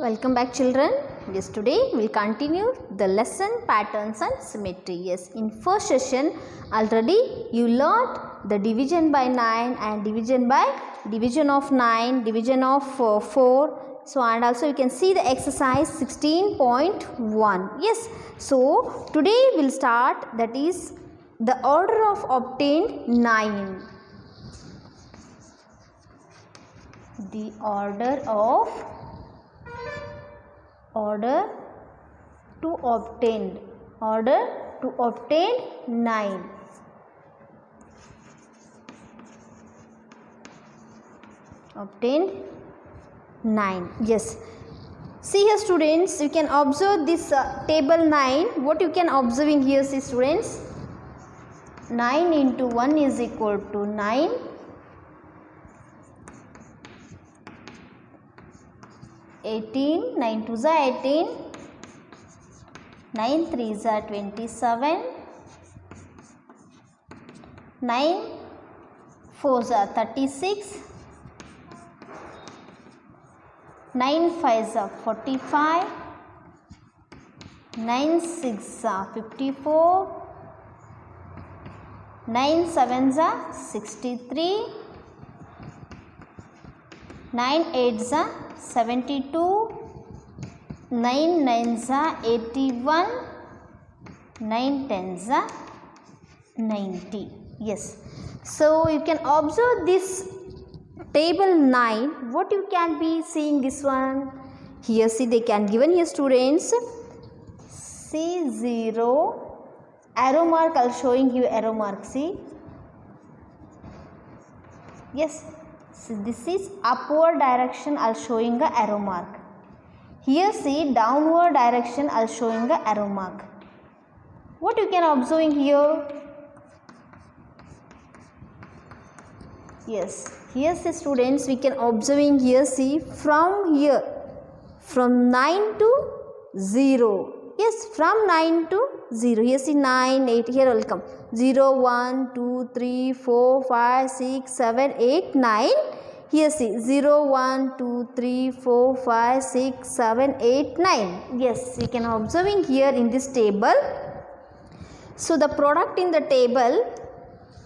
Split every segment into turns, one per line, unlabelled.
Welcome back, children. Yes, today we'll continue the lesson patterns and symmetry. Yes, in first session already you learnt the division by 9 and division of 9, division of 4. So, and also you can see the exercise 16.1. Yes, so today we'll start, that is the order of obtained 9. The order to obtain 9. Obtain 9. Yes, see here students, you can observe this table 9. What you can observing here, see students, 9 into 1 is equal to 9. 18, 9 2s are 18, 9 3s are 27, 9 4s are 36, 9 5s are 45, 9 6s are 54, 9 7s are 63, 9 8s are 72, 9 9s are 81, 9 10s are 90. Yes, so you can observe this table 9. What you can be seeing this one here, see they can given here students, see 0 arrow mark, I will showing you arrow mark, see. Yes, so this is upward direction, I will showing a arrow mark. Here see downward direction, I will showing a arrow mark. What you can observing here? Yes, here see students, we can observing here, see from here, from 9 to 0. Yes, from 9 to 0. Here see 9, 8, here will come 0, 1, 2, 3, 4, 5, 6, 7, 8, 9. Here see 0, 1, 2, 3, 4, 5, 6, 7, 8, 9. Yes, you can observing here in this table. So, the product in the table.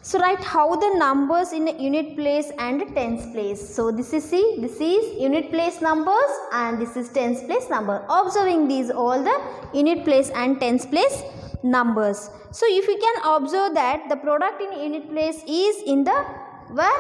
So, write how the numbers in a unit place and tens place. So, this is, see, this is unit place numbers and this is tens place number. Observing these all the unit place and tens place numbers. So, if you can observe that the product in unit place is in the where?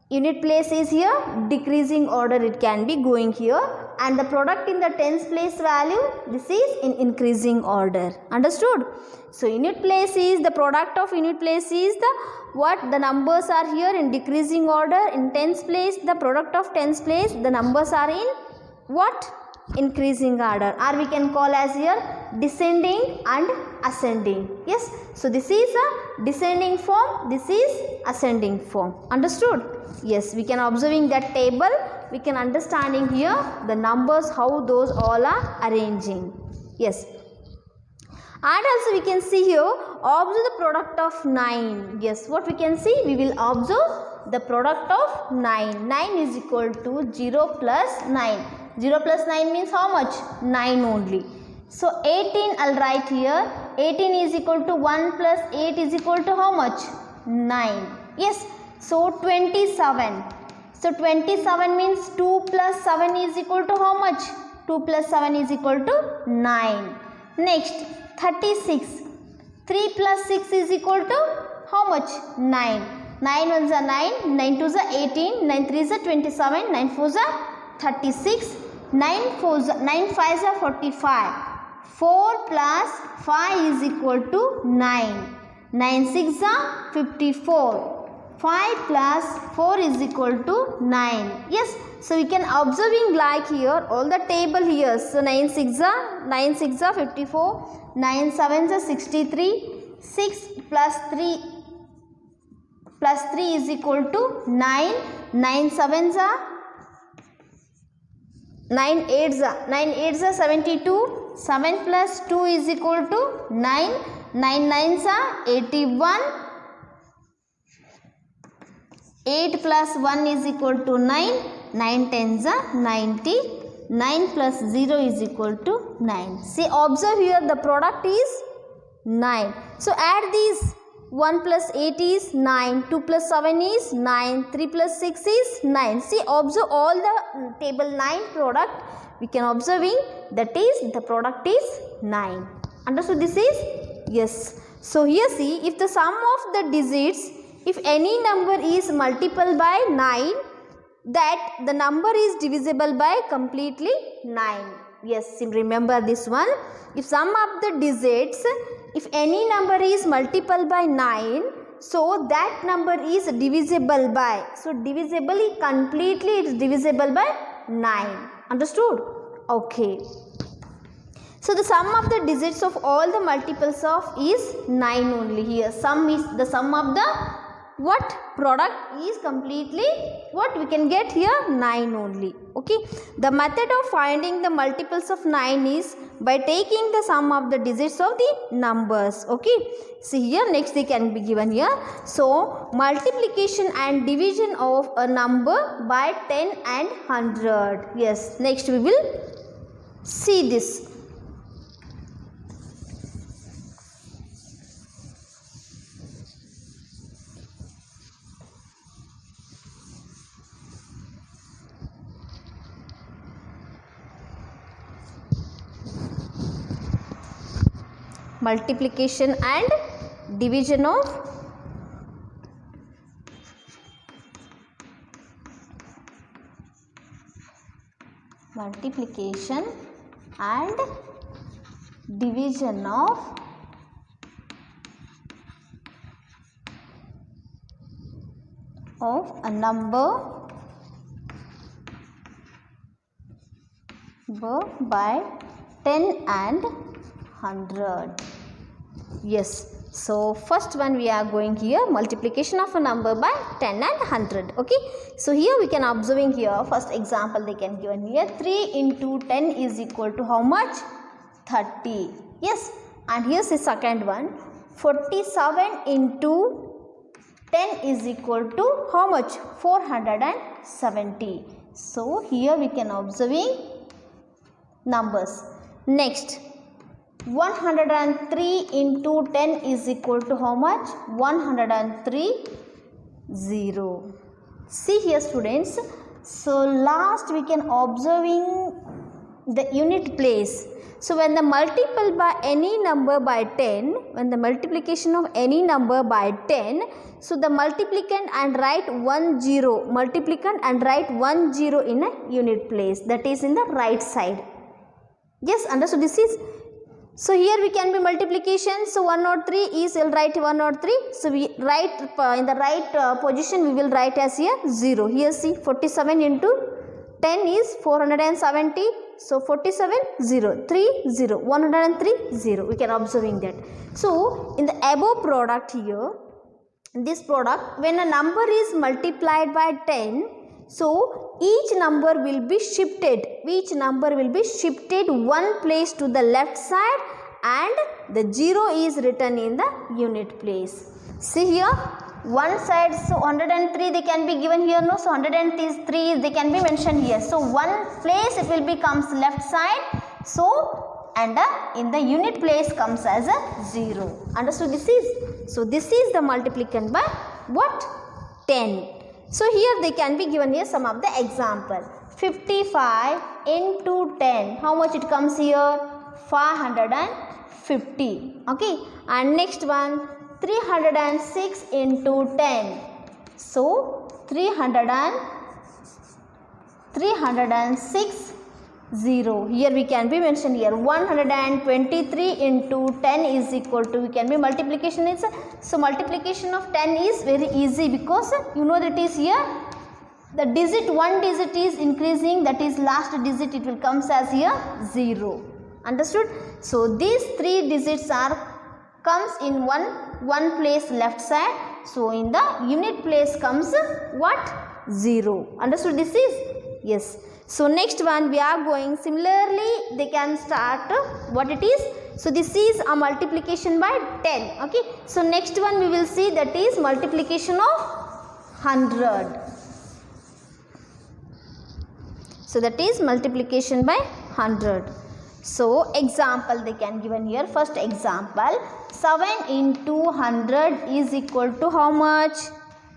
Unit place is here, decreasing order it can be going here, and the product in the tens place value, this is in increasing order. Understood? So, unit place is, the product of unit place is the what? The numbers are here in decreasing order. In tens place, the product of tens place, the numbers are in what? Increasing order, or we can call as here descending and ascending. Yes, so this is a descending form, this is ascending form. Understood? Yes, we can observing that table, we can understanding here the numbers, how those all are arranging. Yes, and also we can see here, observe the product of 9. Yes, what we can see, we will observe the product of 9. 9 is equal to 0 plus 9. 0 plus 9 means how much? 9 only. So, 18 I will write here. 18 is equal to 1 plus 8 is equal to how much? 9. Yes. So, 27. So, 27 means 2 plus 7 is equal to how much? 2 plus 7 is equal to 9. Next, 36. 3 plus 6 is equal to how much? 9. 9 ones are 9, 9 twos are 18, 9 threes are 27, 9 fours are 36, 9 5s are 45. 4 plus 5 is equal to 9. 9 6 are 54. 5 plus 4 is equal to 9. Yes, so we can observing like here all the table here. So 9 6 are 54. 9 7s are 63. 6 plus 3 is equal to 9. 9 7s are 9 8s are 72. 7 plus 2 is equal to 9. 9 9s are 81. 8 plus 1 is equal to 9. 9 tens are 90. 9 plus 0 is equal to 9. See, observe here the product is 9. So add these. 1 plus 8 is 9, 2 plus 7 is 9, 3 plus 6 is 9. See, observe all the table 9 product we can observing, that is the product is 9. Understood this is? Yes. So here see, if the sum of the digits, if any number is multiple by 9, that the number is divisible by completely 9. Yes, remember this one. If sum of the digits, if any number is multiple by 9, so that number is divisible by, so divisible completely, it is divisible by 9. Understood? Okay. So the sum of the digits of all the multiples of is 9 only here. Sum is the sum of the what product is completely what we can get here 9 only. Okay. The method of finding the multiples of 9 is by taking the sum of the digits of the numbers. Okay. See here, next they can be given here. So multiplication and division of a number by 10 and 100. Yes, next we will see this. Multiplication and division of multiplication and division of a number by 10 and 100. Yes, so first one we are going here, multiplication of a number by 10 and 100. Okay, so here we can observing here, first example they can given here, 3 into 10 is equal to how much? 30. Yes, and here's the second one, 47 into 10 is equal to how much? 470. So here we can observing numbers. Next, 103 into 10 is equal to how much? 103, 0. See here students, so last we can observing the unit place. So when the multiple by any number by 10, when the multiplication of any number by 10, so the multiplicand and write 1 0, multiplicand and write 1 0 in a unit place, that is in the right side. Yes, understood this is. So here we can be multiplication, so 103 is, we'll write 103, so we write in the right position we will write as here 0. Here see, 47 into 10 is 470, so 47 0, 3 0, 103 0, we can observing that. So in the above product here, this product, when a number is multiplied by 10, so each number will be shifted, one place to the left side and the 0 is written in the unit place. See here, one side, so 103 they can be given here, no, so 103 they can be mentioned here. So one place it will becomes left side, so and in the unit place comes as a 0. Understood this is? So this is the multiplicand by what? 10. So here they can be given here some of the example. 55 into 10, how much it comes here? 550. Okay, and next one, 306 into 10. So 306 0. Here we can be mentioned here 123 into 10 is equal to, we can be multiplication is, so multiplication of 10 is very easy because you know that is here the digit, one digit is increasing, that is last digit it will comes as here 0. Understood? So these three digits are comes in one place left side, so in the unit place comes what? 0. Understood this is? Yes. So next one we are going, similarly they can start what it is. So this is a multiplication by 10. Okay. So next one we will see, that is multiplication of 100. So So that is multiplication by 100. So example they can given here. First example, 7 into 100 is equal to how much?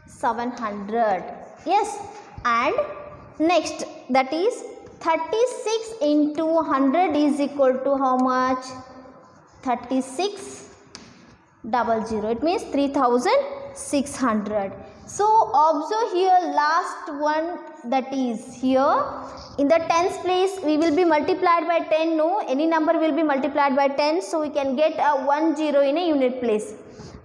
700. Yes. And next, that is 36 into 100 is equal to how much? 3600. It means 3600. So observe here last one, that is here in the tens place we will be multiplied by 10. No, any number will be multiplied by 10. So we can get a 10 in a unit place.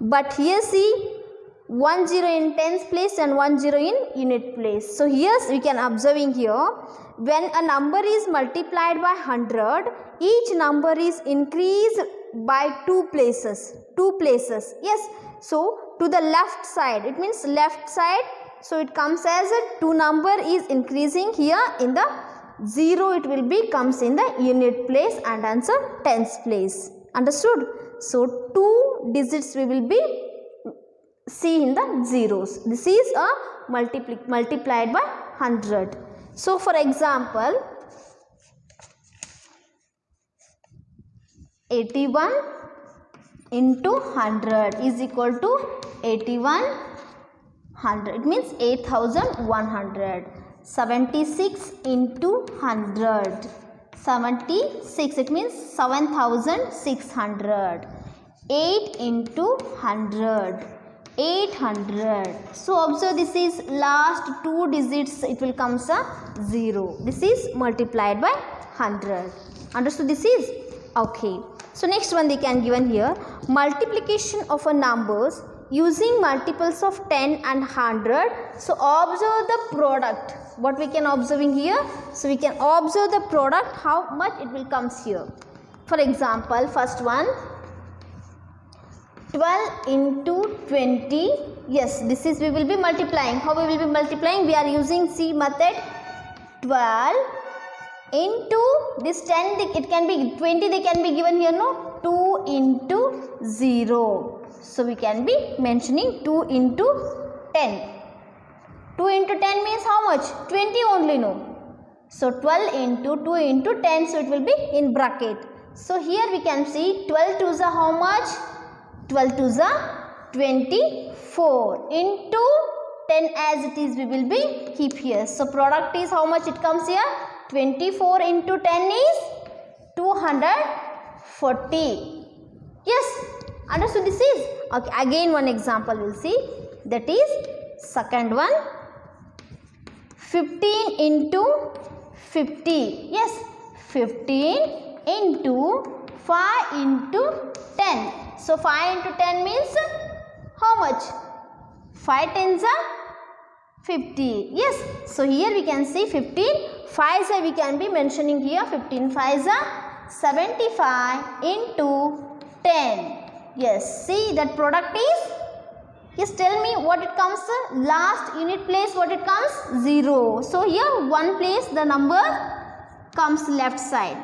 But here see 10 in tens place and 10 in unit place. So here we can observing here, when a number is multiplied by 100, each number is increased by 2 places. Yes. So to the left side, it means left side. So it comes as a 2 number is increasing here in the 0. It will be comes in the unit place and answer tens place. Understood? So 2 digits we will be see in the zeros. This is a multiplied by 100. So for example, 81 into 100 is equal to 8100. It means 8100. 76 into 100. 76. It means 7600. 8 into 100. 800. So observe, this is last 2 digits, it will come as 0. This is multiplied by 100. Understood this is? Okay. So next one they can given here, multiplication of a numbers using multiples of 10 and 100. So observe the product. What we can observing here? So we can observe the product, how much it will comes here. For example, first one, 12 into 20. Yes, this is we will be multiplying. How we will be multiplying? We are using C method. 12 into this 10, it can be 20, they can be given here, no? 2 into 0. So we can be mentioning 2 into 10. 2 into 10 means how much? 20 only, no? So 12 into 2 into 10, so it will be in bracket. So here we can see 12 to the how much? 12 to the 24 into 10 as it is we will be keep here. So product is how much it comes here? 24 into 10 is 240. Yes, understood this is? Okay, again one example we'll see. That is second one. 15 into 50. Yes, 15 into 5 into 10. So 5 into 10 means how much? 5 tens are 50. Yes. So here we can see 15. 5s we can be mentioning here. 15 5s are 75 into 10. Yes. See that product is? Yes. Tell me what it comes. Last unit place what it comes? 0. So here one place the number comes left side.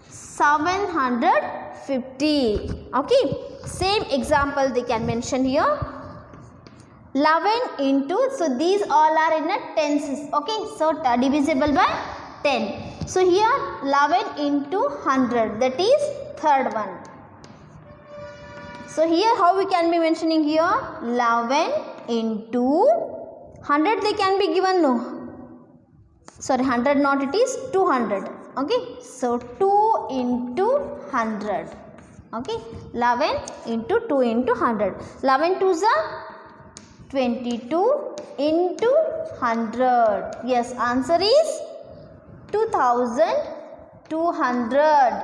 750. Okay. Same example they can mention here. 11 into, so these all are in a tenses. Okay. So divisible by 10. So here 11 into 100, that is third one. So here how we can be mentioning here? 11 into 100 they can be given, no? Sorry, 100 not, it is 200. Okay. So 2 into 100. Okay. 11 into 2 into 100. 11 to the 22 into 100. Yes, answer is 2200.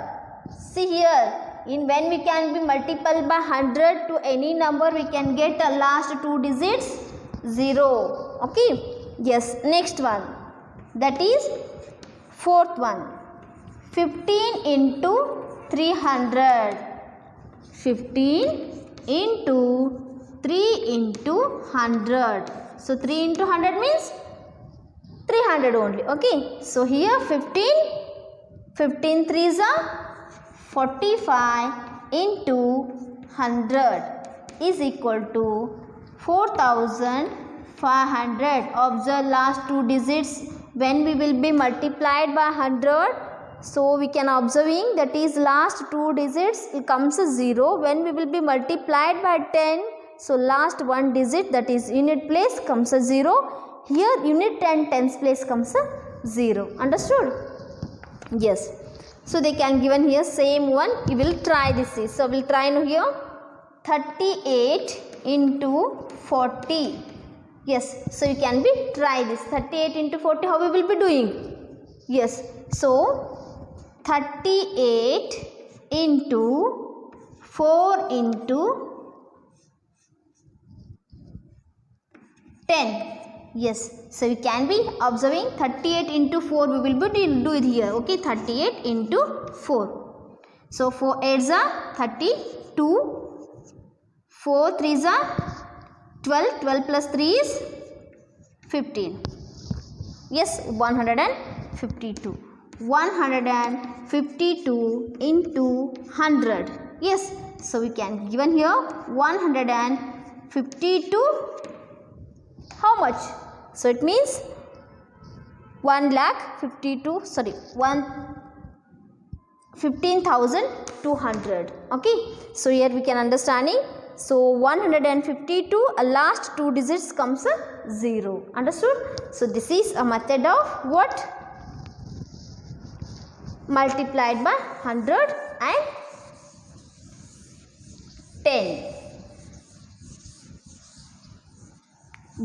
See here, in when we can be multiplied by 100 to any number, we can get the last 2 digits 0. Okay. Yes, next one, that is fourth one. 15 into 300. 15 into 3 into 100. So 3 into 100 means 300 only. Okay. So here 15 3s are 45 into 100 is equal to 4500. Observe last 2 digits when we will be multiplied by 100, so we can observing that is last two digits it comes a 0. When we will be multiplied by 10, so last one digit that is unit place comes a 0. Here unit and tens place comes a 0. Understood? Yes. So they can given here same one. We will try this is. So we will try now here 38 into 40. Yes. So you can be try this 38 into 40. How we will be doing? Yes. So 38 into 4 into 10. Yes, so we can be observing 38 into 4 we will be do it here. Okay, 38 into 4. So 4 8s are 32, 4 3s are 12, 12 plus 3 is 15. Yes, 152. 152 into 100. Yes, so we can given here 152. How much? So it means 15,200. Okay, so here we can understanding. So 152 last two digits comes a 0. Understood? So this is a method of what? Multiplied by 100 and 10.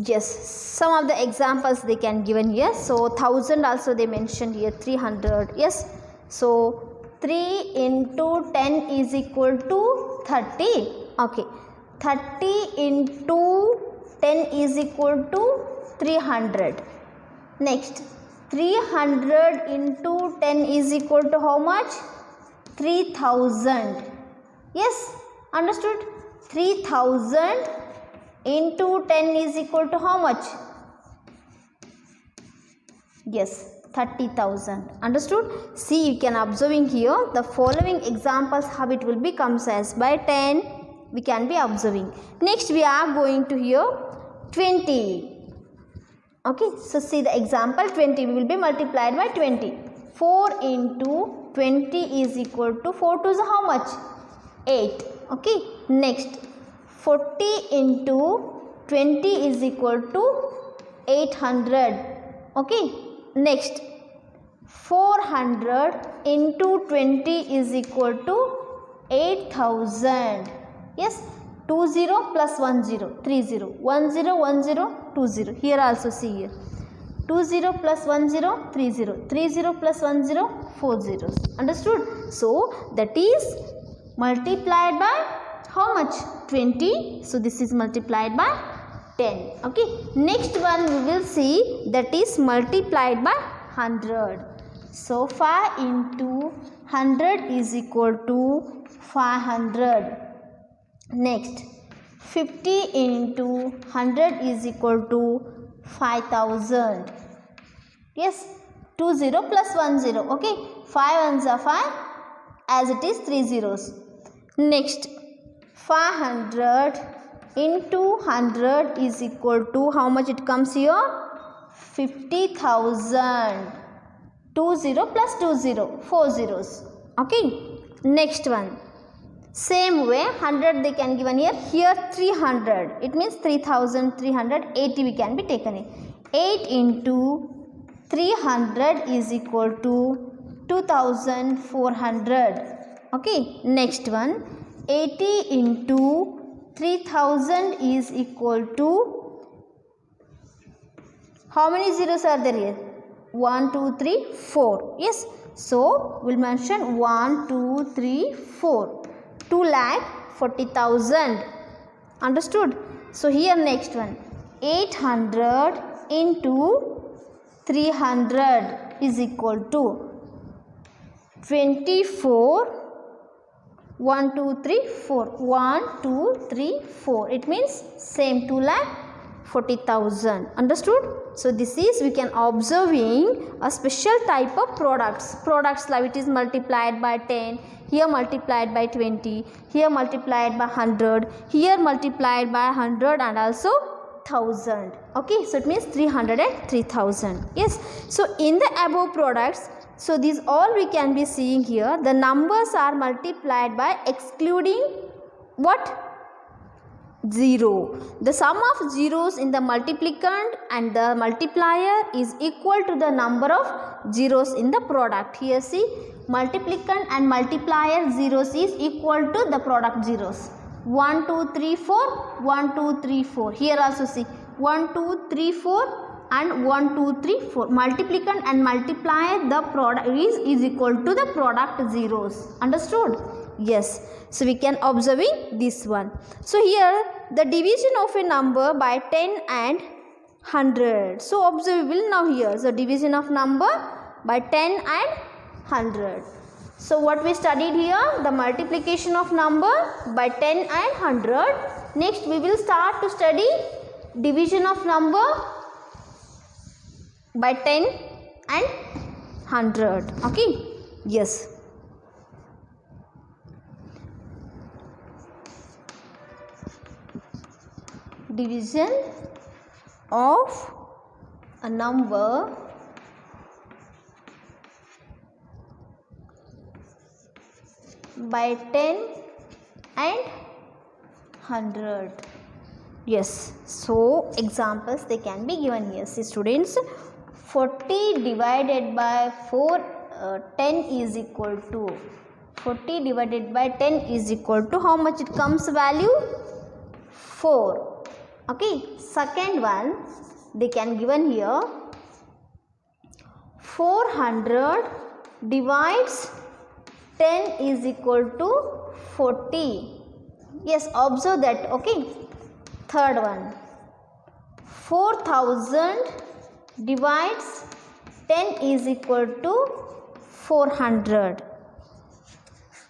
Yes, some of the examples they can given here. So 1000 also they mentioned here, 300. Yes, so 3 into 10 is equal to 30. Okay, 30 into 10 is equal to 300. Next, 300 into 10 is equal to how much? 3000. Yes, understood? 3000 into 10 is equal to how much? Yes, 30,000. Understood? See, you can observing here the following examples how it will be comes as by 10 we can be observing. Next we are going to here 20. Okay, so see the example 20 we will be multiplied by 20. 4 into 20 is equal to 4 to the how much? 8. Okay, next 40 into 20 is equal to 800. Okay, next 400 into 20 is equal to 8000. Yes, 20 plus 10, 30, 10, 10, 20. Here also see here 20 plus 10, 30, 30 plus 10, 40. Understood? So that is multiplied by how much? 20. So this is multiplied by 10. Okay. Next one we will see that is multiplied by 100. So 5 into 100 is equal to 500. Next 50 into 100 is equal to 5000. Yes, 20 plus 10. Okay, 5 ones are 5 as it is 3 zeros. Next 500 into 100 is equal to how much it comes here? 50,000. 20 plus 20, 4 zeros. Okay, next one. Same way 100 they can given here. Here 300. It means 3,380 we can be taken in. 8 into 300 is equal to 2,400. Okay, next one. 80 into 3000 is equal to how many zeros are there here? 1, 2, 3, 4. Yes, so we'll mention 1, 2, 3, 4. 2,40,000. Understood? So here next one 800 into 300 is equal to 24. 1, 2, 3, 4. 1, 2, 3, 4. It means same 2,40,000. Understood? So this is we can observing a special type of products. Products like it is multiplied by 10. Here multiplied by 20. Here multiplied by 100. Here multiplied by 100 and also 3,000. Okay, so it means 303,000. Yes, so in the above products, so these all we can be seeing here, the numbers are multiplied by excluding what? 0. The sum of zeros in the multiplicand and the multiplier is equal to the number of zeros in the product. Here see, multiplicand and multiplier zeros is equal to the product zeros. 1 2 3 4, 1 2 3 4. Here also see 1 2 3 4 and 1 2 3 4. Multiplicand and multiplier, the product is equal to the product zeros. Understood? Yes. So we can observe this one. So here the division of a number by 10 and 100. So observable now here. So division of number by 10 and 100. So what we studied here, the multiplication of number by 10 and 100. Next we will start to study division of number by 10 and 100. Okay. Yes. Division of a number by 10 and 100. Yes, so examples they can be given here. See students, 40 divided by 10 is equal to 40 divided by 10 is equal to how much it comes value? 4. Okay, second one they can given here, 400 divides 10 is equal to 40. Yes, observe that. Okay, third one, 4000 divides 10 is equal to 400.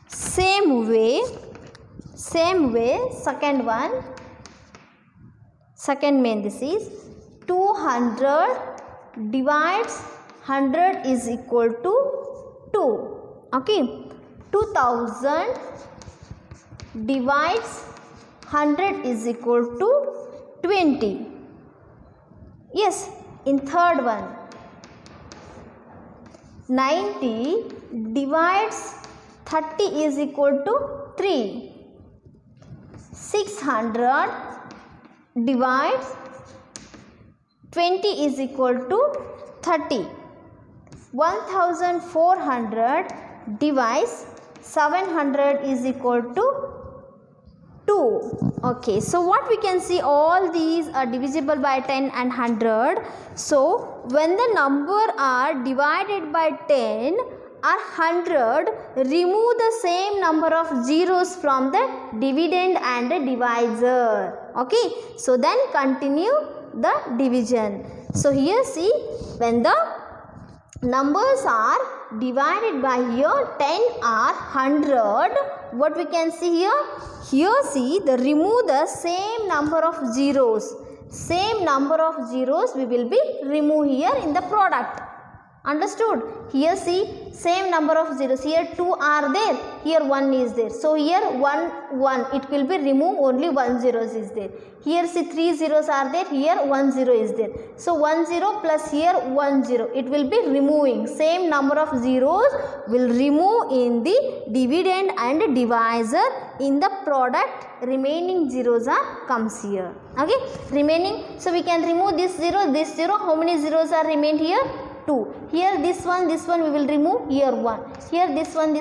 Same way second one, second main, this is 200 divides 100 is equal to 2. Okay, 2000 divides 100 is equal to 20. Yes, in third one, 90 divides 30 is equal to 3. 600 divides 20 is equal to 30. 1400 divides 700 is equal to 2. Okay, so what we can see, all these are divisible by 10 and 100. So when the number are divided by 10 or 100, remove the same number of zeros from the dividend and the divisor. Okay, so then continue the division. So here see, when the numbers are divided by here 10 or 100, what we can see here? Here see, the remove the same number of zeros. Same number of zeros we will be remove here in the product. Understood? Here see, same number of zeros. Here 2 are there, here 1 is there. So here 1, it will be remove, only 1 zeros is there. Here see 3 zeros are there, here 1 zero is there. So 1 0 plus here 1 0, it will be removing. Same number of zeros will remove in the dividend and divisor. In the product, remaining zeros are comes here. Okay, remaining. So we can remove this 0. How many zeros are remained here? 2. Here this one we will remove, here 1. Here this one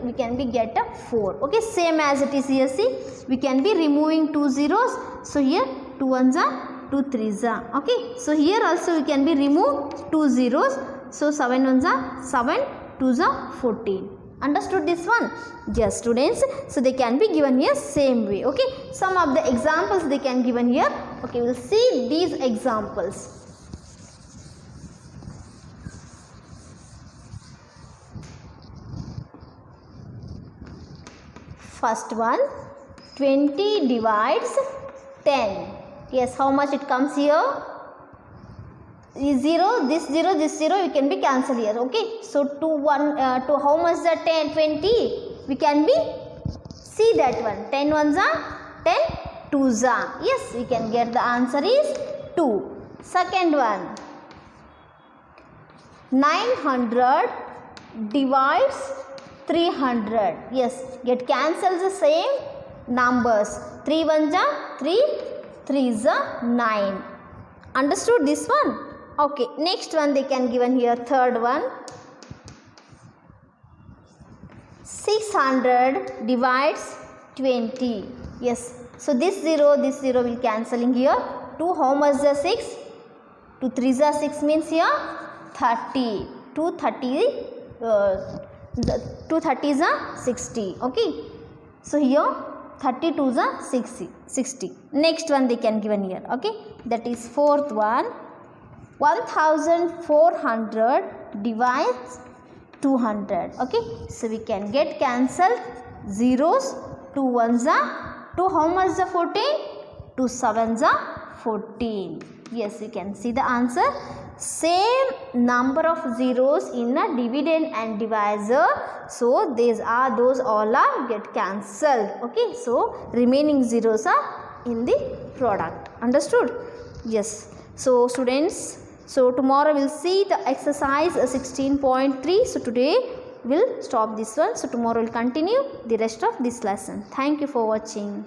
we can be get a 4. Okay, same as it is here. See, we can be removing 2 zeros. So here 2 ones are 2 threes are. Okay, so here also we can be remove 2 zeros. So 7 ones are 7, 2s are 14. Understood this one? Yes students, so they can be given here same way. Okay, some of the examples they can given here. Okay, we will see these examples. First one, 20 divides 10. Yes, how much it comes here? 0, this 0, you can be cancelled here. Okay, so to how much the 10, 20? We can be see that one. 10 ones are 10, 2s are. Yes, we can get the answer is 2. Second one, 900 divides 300. Yes, get cancels the same numbers. 3 1s are 3, 3s are 9. Understood this one? Okay, next one they can given here, third one, 600 divides 20. Yes, so this 0 will cancelling here. 2 how much is 6? 2 3s are 6 means here 30. 2 30s are 60. Okay, so here 32s are 60. Next one they can given here. Okay, that is fourth one, 1400 divides 200. Okay, so we can get cancelled zeros. 2 1s are 2 how much is 14? 2 7s are 14. Yes, you can see the answer. Same number of zeros in a dividend and divisor, so those all are get cancelled. Okay, so remaining zeros are in the product. Understood? Yes. So students, so tomorrow we'll see the exercise 16.3. so today we'll stop this one. So tomorrow we'll continue the rest of this lesson. Thank you for watching.